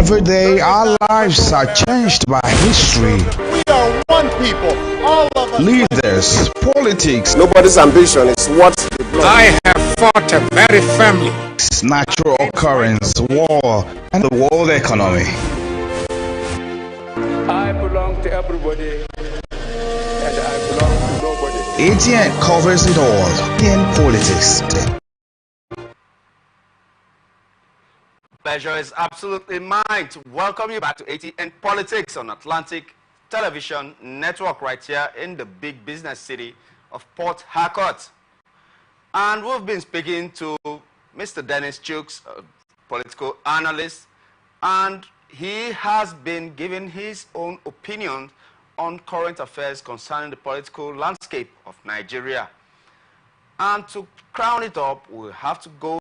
Every day, our lives are changed by history. We are one people, all of us. Leaders, politics, nobody's ambition is what they block. I have fought a very family. natural occurrence, war, and the world economy. I belong to everybody, and I belong to nobody. Atn covers it all. Atn Politics. Pleasure is absolutely mine to welcome you back to Atn Politics on Atlantic Television Network right here in the big business city of Port Harcourt. And we've been speaking to Mr. Dennis Chooks, a political analyst, and he has been giving his own opinion on current affairs concerning the political landscape of Nigeria. And to crown it up, we'll have to go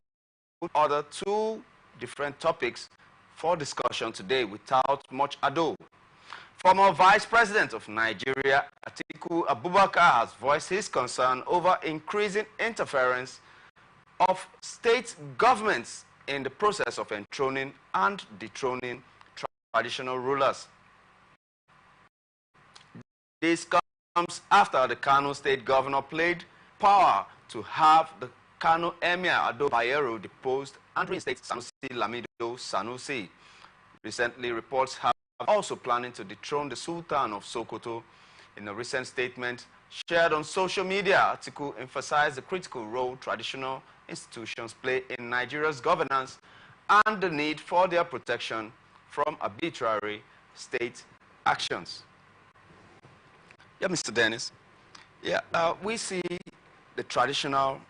to other two different topics for discussion today without much ado. Former Vice President of Nigeria, Atiku Abubakar, has voiced his concern over increasing interference of state governments in the process of enthroning and dethroning traditional rulers. This comes after the Kano State Governor played power to have the Kano Emir Ado Bayero deposed and reinstate Sanusi Lamido Sanusi. Recently, reports have also planning to dethrone the Sultan of Sokoto. In a recent statement shared on social media, Atiku emphasized the critical role traditional institutions play in Nigeria's governance and the need for their protection from arbitrary state actions. Yeah, Mr. Dennis. Yeah, we see the traditional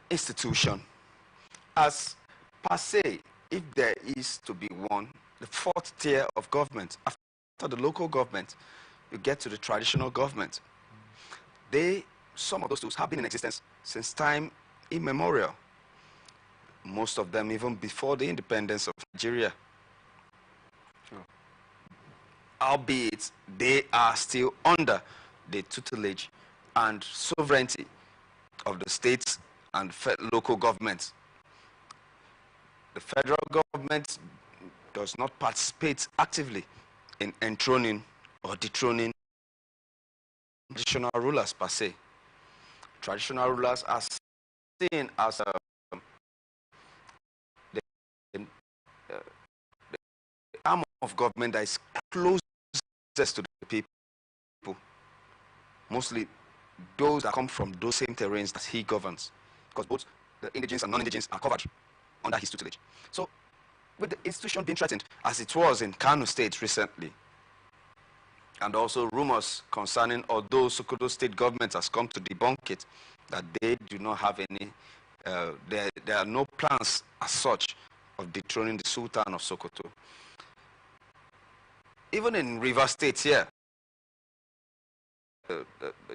institution as per se, if there is to be one, the fourth tier of government. After the local government, you get to the traditional government. Some of those tools have been in existence since time immemorial. Most of them even before the independence of Nigeria. Sure. Albeit, they are still under the tutelage and sovereignty of the states and local governments. The federal government does not participate actively in enthroning or dethroning traditional rulers per se. Traditional rulers are seen as the arm of government that is closest to the people. Mostly those that come from those same terrains that he governs, because both the indigenes and non-indigenes are covered under his tutelage. So, with the institution being threatened, as it was in Kano State recently, and also rumors concerning although Sokoto State government has come to debunk it, that they do not have any, there are no plans as such of dethroning the Sultan of Sokoto. Even in Rivers State here, the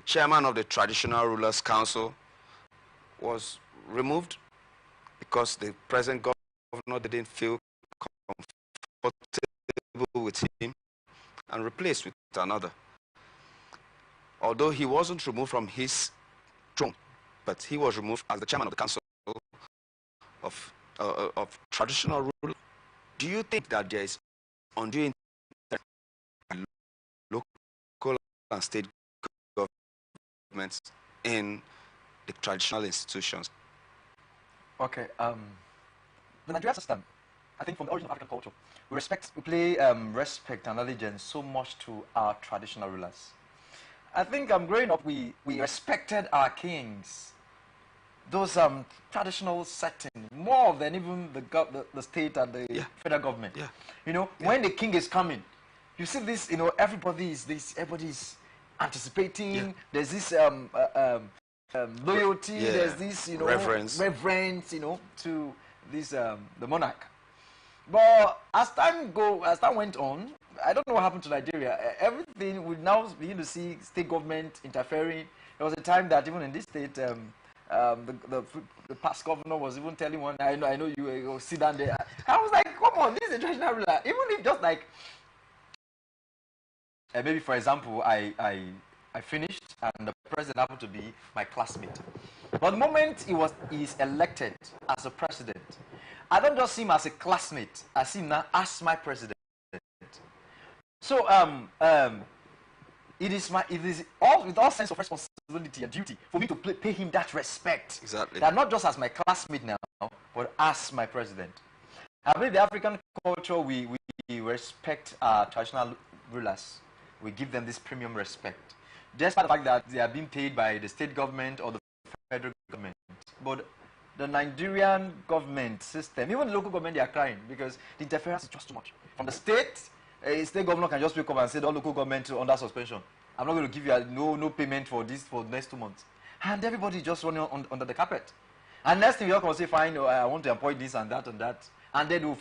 chairman of the Traditional Rulers Council was removed because the present governor didn't feel comfortable with him and replaced with another. Although he wasn't removed from his throne, but he was removed as the chairman of the council of traditional rule. Do you think that there is undue local and state governments in the traditional institutions? Okay, the Nigerian system, I think from the origin of African culture, we play respect and allegiance so much to our traditional rulers. I think growing up, we respected our kings, those traditional setting, more than even the state and the federal government. Yeah. You know, when the king is coming, you see this, you know, everybody's anticipating. Yeah. There's this loyalty, there's this, you know, reverence, you know, to this the monarch. But as time went on, I don't know what happened to Nigeria. Everything we now begin to see state government interfering. There was a time that even in this state, the past governor was even telling one, I know you sit down there. I was like, come on, this is a traditional ruler. Even if just like maybe for example, I finished and the president happened to be my classmate. But the moment he is elected as a president, I don't just see him as a classmate. I see him now as my president. So it is all with all sense of responsibility and duty for me to pay him that respect. Exactly. That not just as my classmate now, but as my president. I believe the African culture, we respect our traditional rulers. We give them this premium respect, despite the fact that they are being paid by the state government or the federal government. But the Nigerian government system, even the local government, they are crying because the interference is just too much. From the state, a state governor can just wake up and say, all local government under suspension. I'm not going to give you no payment for this for the next 2 months. And everybody just running under the carpet. And next thing you can say, fine, I want to employ this and that and that. And then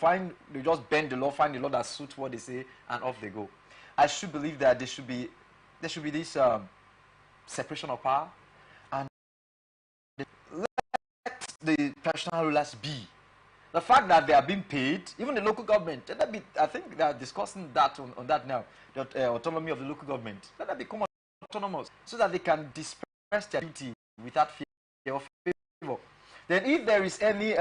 they just bend the law, find the law that suits what they say, and off they go. I should believe that there should be this separation of power, and let the traditional rulers be. The fact that they are being paid, even the local government, I think they are discussing that on that now, the autonomy of the local government. Let them become autonomous so that they can disperse their duty without fear or favor. Then if there is any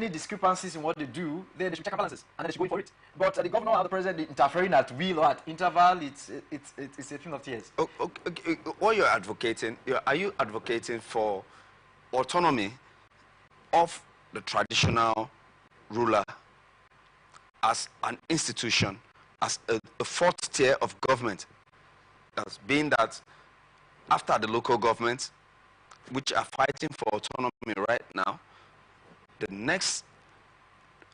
discrepancies in what they do, then they should check and balances, and then they should go for it. But the governor or the president interfering at will or at interval, it's a thing of tears. Okay. What you're advocating, are you advocating for autonomy of the traditional ruler as an institution, as a fourth tier of government, as being that after the local government, which are fighting for autonomy right now, the next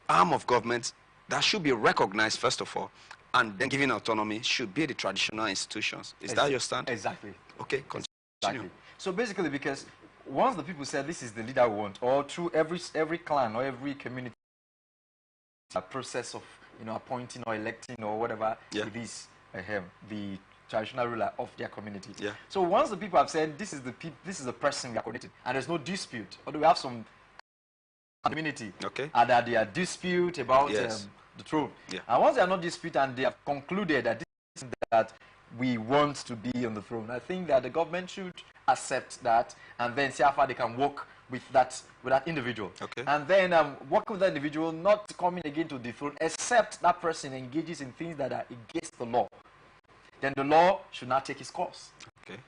arm of government that should be recognized first of all, and then giving autonomy, should be the traditional institutions. Is that your stand? Exactly. Okay, continue. Exactly. So basically, because once the people say this is the leader we want, or through every clan or every community, a process of appointing or electing or whatever it is, the traditional ruler of their community. Yeah. So once the people have said this is the person we are connected, and there's no dispute, although we have some community, and that they are dispute about the throne. Yeah. And once they are not dispute and they have concluded that this is that we want to be on the throne, I think that the government should accept that and then see how far they can work with that individual. Okay. And then work with that individual, not coming again to the throne, except that person engages in things that are against the law. Then the law should not take its course. Okay.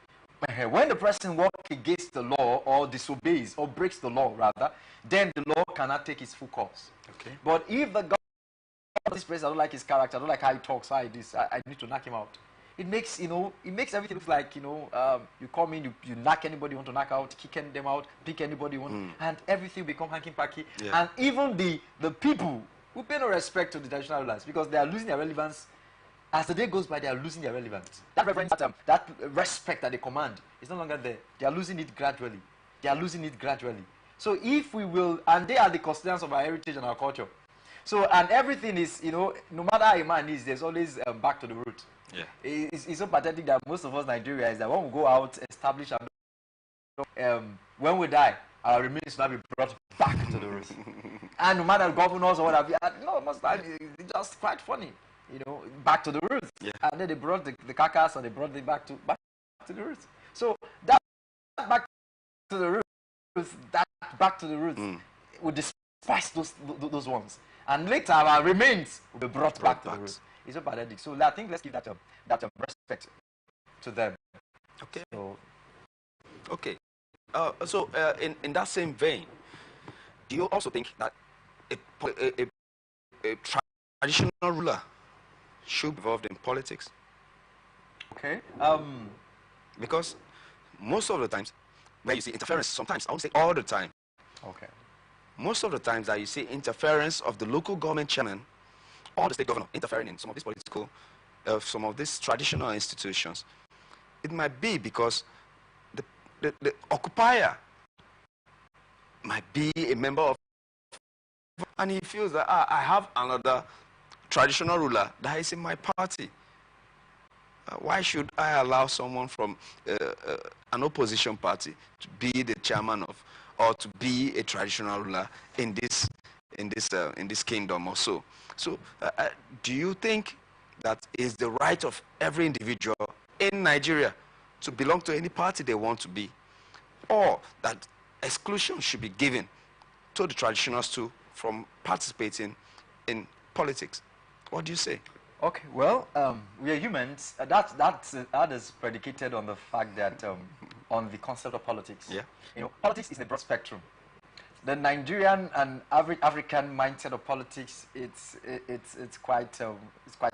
When the person works against the law or disobeys or breaks the law rather, then the law cannot take its full course. Okay. But if the government, this person, I don't like his character, I don't like how he talks, I need to knock him out. It makes everything look like you come in, you knock anybody you want to knock out, kick them out, pick anybody you want, and everything become hanky-panky. Yeah. And even the people who pay no respect to the traditional rulers because they are losing their relevance. As the day goes by, they are losing their relevance. That reverence, that respect that they command is no longer there. They are losing it gradually. So if we will, and they are the custodians of our heritage and our culture. So, and everything is, no matter how a man is, there's always back to the root. Yeah. It's so pathetic that most of us Nigerians, that when we go out, establish, when we die, our remains will not be brought back to the root. And no matter governors or whatever, most times it's just quite funny. Back to the roots. Yeah. And then they brought the carcass and they brought it back to the roots. So that back to the roots, we despise those ones. And later our remains will be brought back to the roots. It's so pathetic. So I think let's give that respect to them. Okay. So, in that same vein, do you also think that a traditional ruler should be involved in politics? Okay. Because most of the times when you see interference, sometimes, I won't say all the time. Okay. Most of the times that you see interference of the local government chairman or the state governor interfering in some of these political, some of these traditional institutions, it might be because the occupier might be a member of, and he feels that I have another traditional ruler that is in my party. Why should I allow someone from an opposition party to be the chairman of, or to be a traditional ruler in this kingdom or so? So, do you think that is the right of every individual in Nigeria to belong to any party they want to be, or that exclusion should be given to the traditionalists too from participating in politics? What do you say? Okay, well, we are humans. That is predicated on the fact that on the concept of politics. Yeah. You know, politics is a broad spectrum. The Nigerian and African mindset of politics, it's quite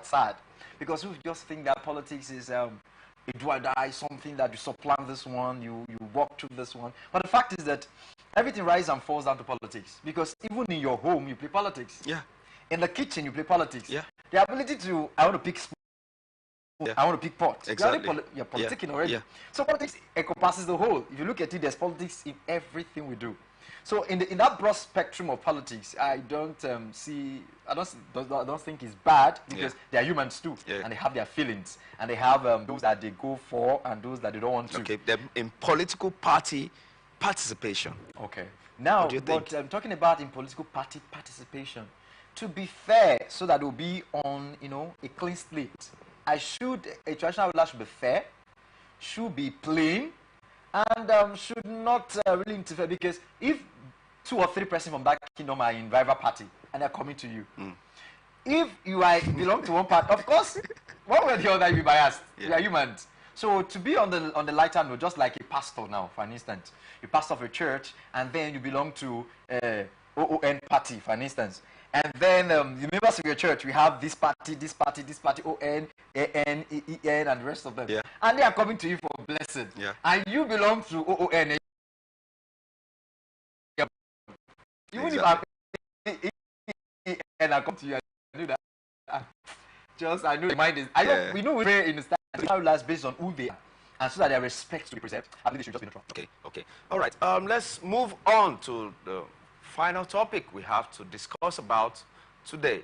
sad, because we just think that politics is a do or die, something that you supplant this one, you walk through this one. But the fact is that everything rises and falls down to politics, because even in your home you play politics. Yeah. In the kitchen you play politics. Yeah. The ability to, I want to pick spoon, Yeah. I want to pick pot. Exactly. You're politicking already. Yeah. So politics encompasses the whole. If you look at it, there's politics in everything we do. So in that broad spectrum of politics, I don't think it's bad, because they are humans too, and they have their feelings, and they have those that they go for and those that they don't want to. Okay, in political party participation. Okay. Now, What do you think? what I'm talking about in political party participation, to be fair, so that it will be on, a clean slate, a traditional ruler should be fair, should be plain, and should not really interfere, because if 2 or 3 persons from that kingdom are in rival party and they're coming to you, if you belong to one part, of course, one way or the other you'll be biased. We are humans. So to be on the lighter note, just like a pastor now, for an instance, you pastor of a church and then you belong to OON party, for an instance. And then the members of your church, we have this party, ON, AN, EN, and the rest of them. Yeah. And they are coming to you for blessing. Yeah. And you belong to OON. Even if I come to you, I do that. I know the mind is. We know we pray in the style based on who they are, and so that their respect to be preserved. I believe they should just be neutral. Okay. All right. Let's move on to the final topic we have to discuss about today.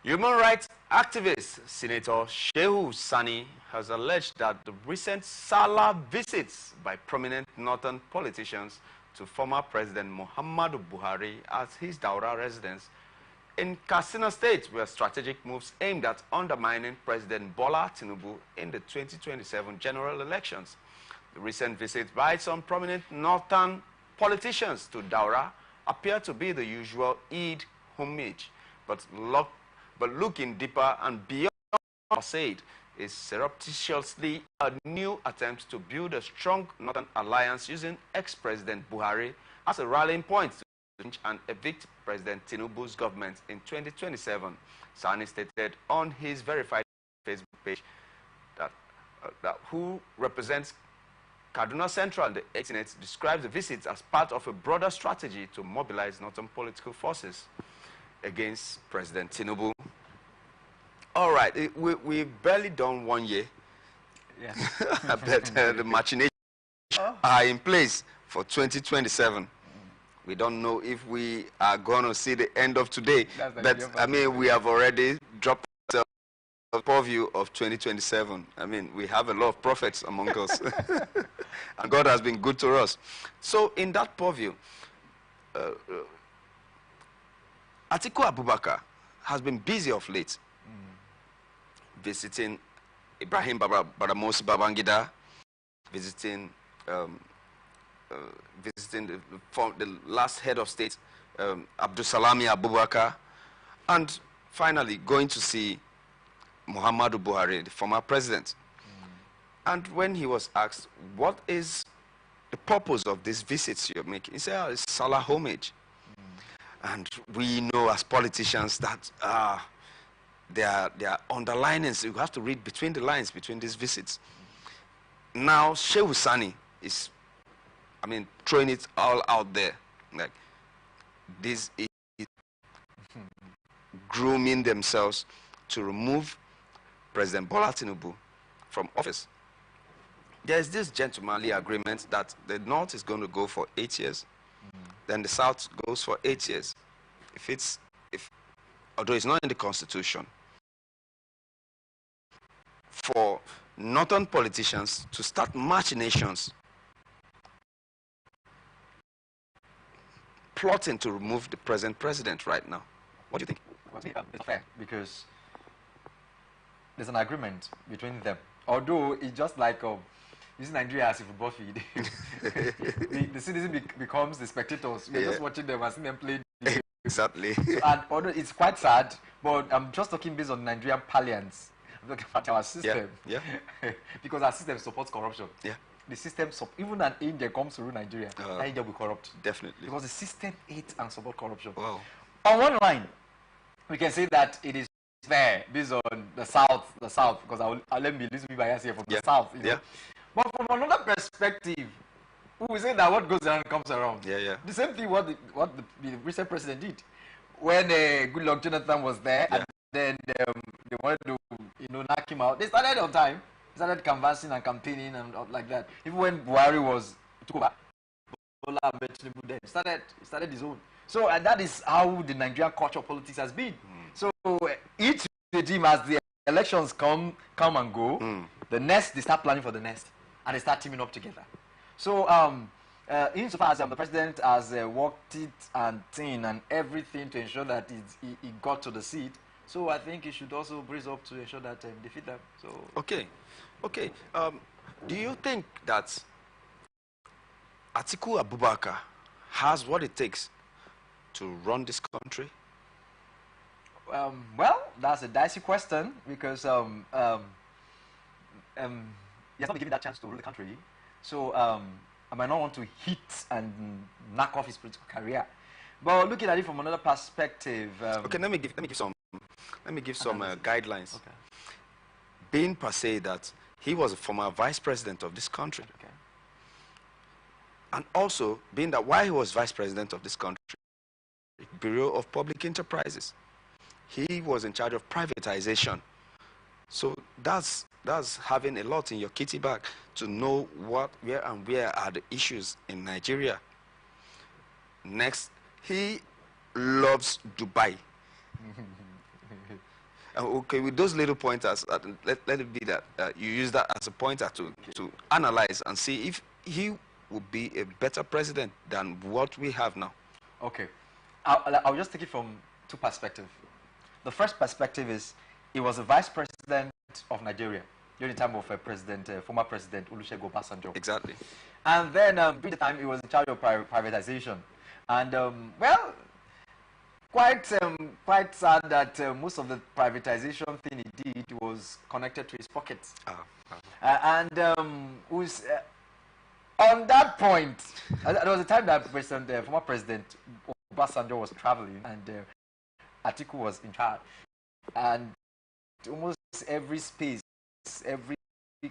Human rights activist Senator Shehu Sani has alleged that the recent Salah visits by prominent northern politicians to former President Muhammadu Buhari at his Daura residence in Katsina State were strategic moves aimed at undermining President Bola Tinubu in the 2027 general elections. The recent visit by some prominent northern politicians to Daura appear to be the usual Eid homage, but looking deeper and beyond said is surreptitiously a new attempt to build a strong northern alliance using ex-President Buhari as a rallying point to change and evict President Tinubu's government in 2027. Sani stated on his verified Facebook page that who represents Kaduna Central, the 18th, describes the visit as part of a broader strategy to mobilize northern political forces against President Tinubu. All right, we've barely done 1 year. Yeah. But the machinations are in place for 2027. We don't know if we are going to see the end of today. But, I mean, we have already dropped the purview of 2027. I mean, we have a lot of prophets among us. And God has been good to us. So, in that purview, Atiku Abubakar has been busy of late, visiting Ibrahim Badamasi Babangida, visiting the last head of state, Abdulsalami Abubakar, and finally going to see Muhammadu Buhari, the former president. And when he was asked, what is the purpose of these visits you're making, he said, it's Salah homage. And we know as politicians that there are underlinings. You have to read between the lines between these visits. Now, Shehu Sani is, throwing it all out there. Like, this is grooming themselves to remove President Bola Tinubu from office. There's this gentlemanly agreement that the North is going to go for 8 years. Then the South goes for 8 years. Although it's not in the Constitution, for northern politicians to start machinations, plotting to remove the present president right now. What do you think? It's fair, because there's an agreement between them. Although it's just like using Nigeria as a football field. the citizen becomes the spectators. We're just watching them and seeing them play. Exactly. So, and although it's quite sad, but I'm just talking based on Nigerian parlance. I'm talking about our system. Yeah. Because our system supports corruption. Yeah. The system, even an angel comes to rule Nigeria, that angel will corrupt. Definitely. Because the system hates and supports corruption. Wow. On one line, we can say that it is fair based on the South, because I'll let me a little bit biased here from the South. You know? But from another perspective, we will say that what goes around comes around. The same thing what the recent president did. When Goodluck Jonathan was there, and then they wanted to knock him out. They started on time. They started canvassing and campaigning and like that. Even when Buhari took over, Bola Ahmed Tinubu then started his own. So and that is how the Nigerian culture of politics has been. So each regime, as the elections come and go, the next they start planning for the next, and they start teaming up together. So insofar as the president has worked it and thing and everything to ensure that he got to the seat, so I think he should also brace up to ensure that defeat them. So okay. Do you think that Atiku Abubakar has what it takes to run this country? Well, that's a dicey question because he has not been given that chance to rule the country. So I might not want to hit and knock off his political career. But looking at it from another perspective, okay, let me give some guidelines. Okay. Being per se that he was a former vice president of this country, and also being that while he was vice president of this country, Bureau of Public Enterprises, he was in charge of privatization. So that's having a lot in your kitty bag to know where are the issues in Nigeria. Next, he loves Dubai. Okay, with those little pointers, let it be that you use that as a pointer to analyze and see if he would be a better president than what we have now. Okay, I'll just take it from two perspectives. The first perspective is he was a vice president of Nigeria during the time of former President Olusegun Obasanjo. Exactly. And then during the time he was in charge of privatization. And well, quite sad that most of the privatization thing he did was connected to his pockets. And was on that point, there was a time that former President Obasanjo was traveling and Atiku was in charge, and almost every space, every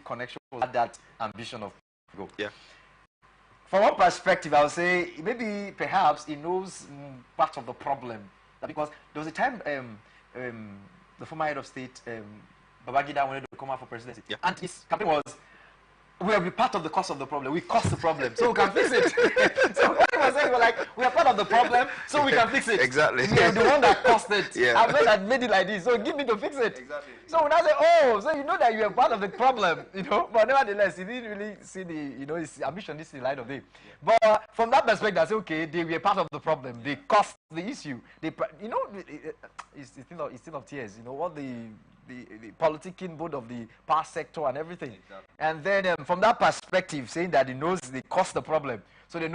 connection had that ambition of go. Yeah. From one perspective, I would say maybe perhaps he knows part of the problem, because there was a time the former head of state Babangida wanted to come out for presidency, and his campaign was, we will be part of the cause of the problem. We caused the problem, so we can fix it. So what he was saying, we're like, we are part of the problem, so we can fix it. Exactly. We are the one that caused it. I'm not that made it like this, so give me to fix it. Exactly. So when I say, oh, so you know that you are part of the problem, but nevertheless, he didn't really see his ambition didn't see the light of day. But from that perspective, I say, okay, they were part of the problem. They caused the issue. It's still of tears. What the politicking both of the power sector and everything. Exactly. And then from that perspective, saying that he knows they caused the problem, so they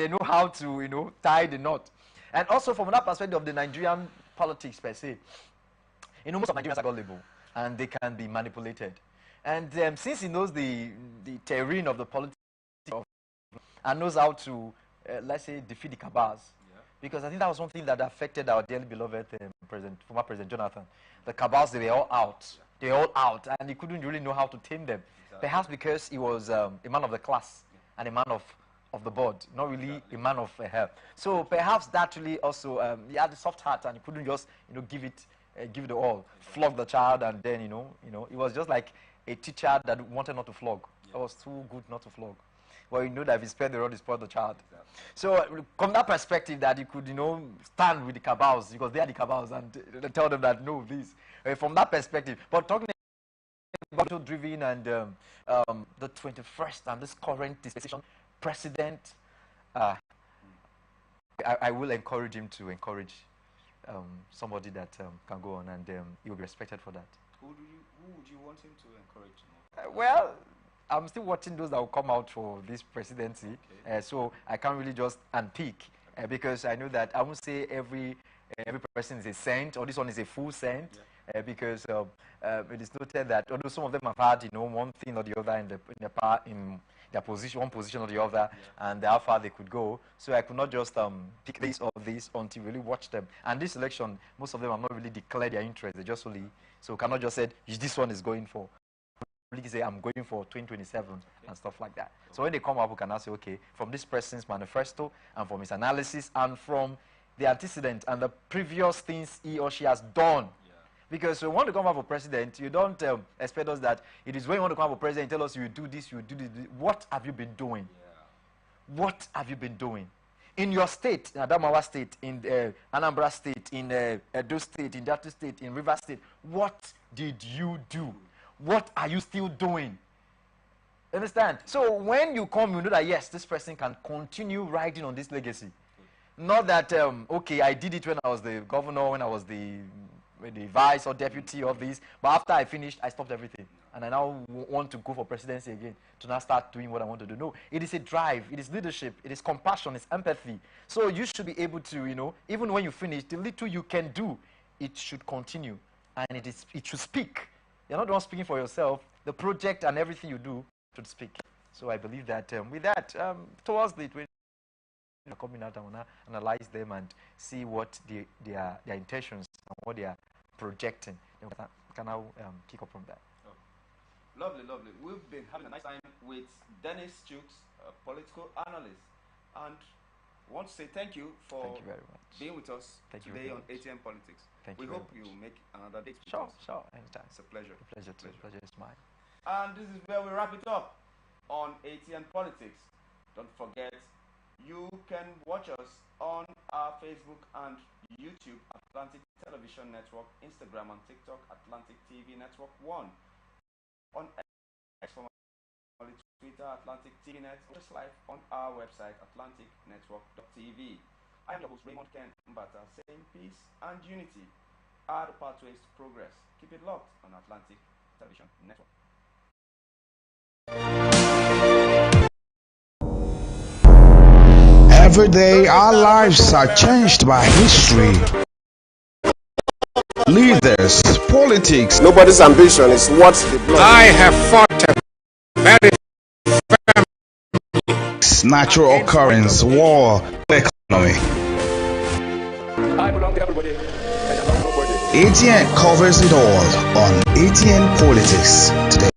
know how to tie the knot. And also from that perspective of the Nigerian politics per se, most of Nigerians are gullible and they can be manipulated. And since he knows the terrain of the politics and knows how to let's say defeat the cabals, because I think that was one thing that affected our dearly beloved former President Jonathan. The cabals, they were all out. They were all out, and he couldn't really know how to tame them. Exactly. Perhaps because he was a man of the class and a man of the board, not really a man of help. So perhaps that really also, he had a soft heart and he couldn't just, give it all, flog the child, and then, it was just like a teacher that wanted not to flog. That was too good not to flog. Well, that if he spared the rod, he spoiled the child. Exactly. So from that perspective, that he could, stand with the cabals, because they are the cabals, and tell them that, no, please. From that perspective. But talking about driven and the 21st and this current dispensation president, I will encourage him to encourage somebody that can go on, and he will be respected for that. Who would you want him to encourage? Well, I'm still watching those that will come out for this presidency. So I can't really just unpick because I know that I won't say every person is a saint or this one is a full saint. Because it is noted that although some of them have had, one thing or the other in their position, one position or the other, and how far they could go. So I could not just pick this or this until really watch them. And this election, most of them have not really declared their interest. They just only, so cannot just say, this one is going for. Say, I'm going for 2027 and stuff like that. So when they come up, we can now say, okay, from this person's manifesto and from his analysis and from the antecedent and the previous things he or she has done. Because when you want to come up for president, you don't expect us that it is when you want to come up for president, tell us you do this, you do this. What have you been doing? What have you been doing? In your state, in Adamawa state, in Anambra state, in Edo state, in Delta state, in River state, what did you do? What are you still doing? Understand? So when you come, you know that yes, this person can continue riding on this legacy. Not that, okay, I did it when I was the governor, when I was the vice or deputy of this, but after I finished, I stopped everything. And I now want to go for presidency again, to now start doing what I want to do. No, it is a drive, it is leadership, it is compassion, it's empathy. So you should be able to, even when you finish, the little you can do, it should continue. And it should speak. You're not the one speaking for yourself. The project and everything you do should speak. So I believe that with that, towards the coming out, I want to analyze them and see what their intentions and what they are projecting. Then we can now pick up from that. Lovely, lovely. We've been having a nice time with Dennis Chooks, a political analyst, and I want to say thank you for being with us today on Atn Politics. We hope you make another date. Sure, anytime. It's a pleasure. A pleasure too. Pleasure is mine. And this is where we wrap it up on Atn Politics. Don't forget, you can watch us on our Facebook and YouTube, Atlantic Television Network, Instagram and TikTok, Atlantic TV Network 1. On X, formerly Twitter, Atlantic TV Net, just live on our website, atlanticnetwork.tv. I'm your host, Raymond Ken Mbata, saying peace and unity are the pathways to progress. Keep it locked on Atlantic Television Network. Every day our lives are changed by history. Leaders, politics. Nobody's ambition is what the blood. I have fought a very Natural occurrence, war, economy. I belong to everybody, and I belong to nobody. ATN covers it all on ATN Politics today.